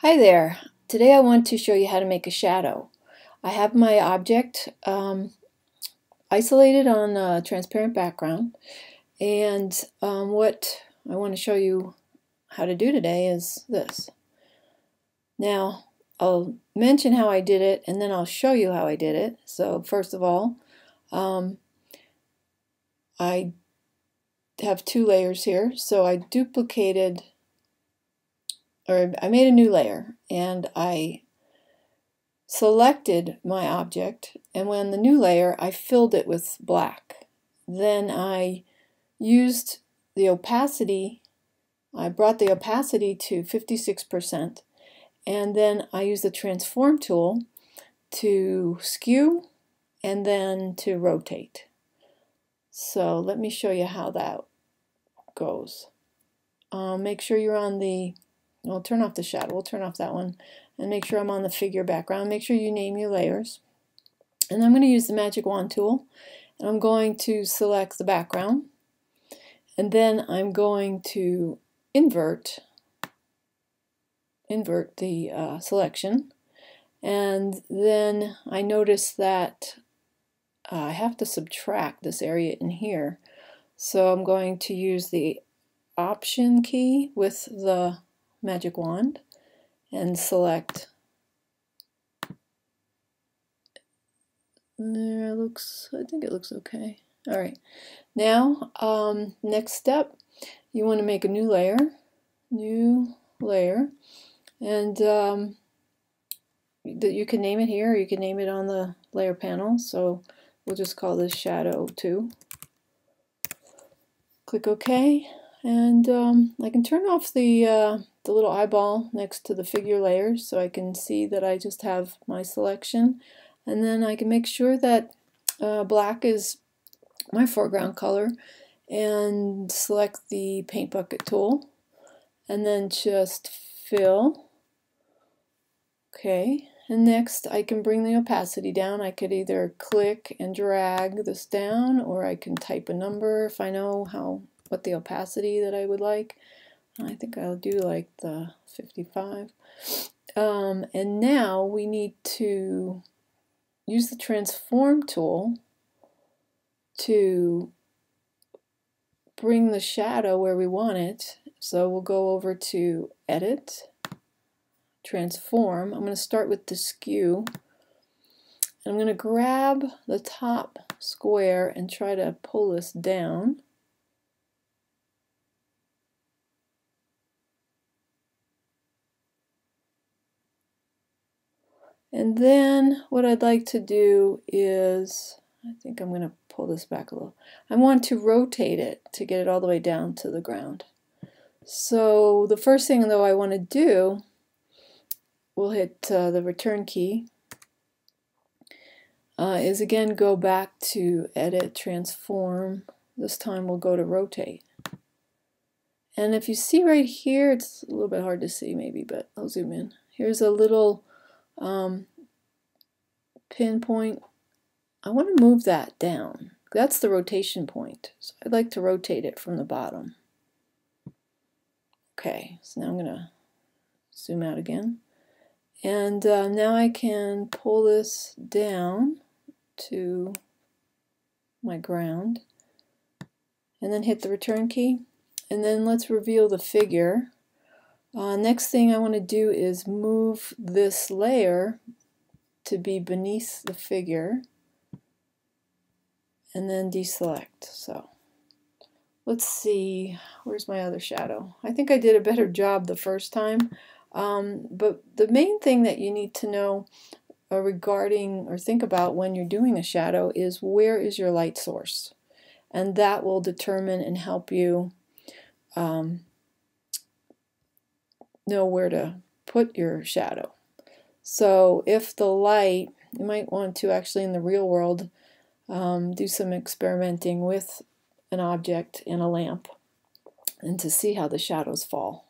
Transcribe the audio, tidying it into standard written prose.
Hi there. Today I want to show you how to make a shadow. I have my object isolated on a transparent background, and what I want to show you how to do today is this. Now I'll mention how I did it and then I'll show you how I did it. So first of all, I have two layers here, so I duplicated, or I made a new layer, and I selected my object, and when the new layer I filled it with black. Then I used the opacity, I brought the opacity to 56%, and then I used the transform tool to skew and then to rotate. So let me show you how that goes. Make sure you're on the, we'll turn off the shadow, we'll turn off that one, and make sure I'm on the figure background. Make sure you name your layers. And I'm going to use the magic wand tool, and I'm going to select the background, and then I'm going to invert the selection, and then I notice that I have to subtract this area in here, so I'm going to use the Option key with the magic wand and select. There, I think it looks okay. All right, now next step, you want to make a new layer, and you can name it here, or you can name it on the layer panel. So we'll just call this Shadow 2. Click OK, and I can turn off the little eyeball next to the figure layers so I can see that I just have my selection, and then I can make sure that black is my foreground color, and select the paint bucket tool, and then just fill. Okay, and next I can bring the opacity down. I could either click and drag this down, or I can type a number if I know what the opacity that I would like. I think I'll do like the 55. And now we need to use the transform tool to bring the shadow where we want it. So we'll go over to Edit, Transform. I'm going to start with the skew. I'm going to grab the top square and try to pull this down. And then what I'd like to do is, I think I'm going to pull this back a little. I want to rotate it to get it all the way down to the ground. So the first thing though I want to do, we'll hit the return key, is again go back to Edit, Transform. This time we'll go to Rotate. And if you see right here, it's a little bit hard to see maybe, but I'll zoom in. Here's a little pinpoint. I want to move that down. That's the rotation point. So I'd like to rotate it from the bottom. Okay, so now I'm going to zoom out again. And now I can pull this down to my ground, and then hit the return key. And then let's reveal the figure. Next thing I want to do is move this layer to be beneath the figure, and then deselect. So let's see, where's my other shadow? I think I did a better job the first time, but the main thing that you need to know regarding or think about when you're doing a shadow is where is your light source, and that will determine and help you know where to put your shadow. So if the light, you might want to actually in the real world do some experimenting with an object in a lamp and to see how the shadows fall.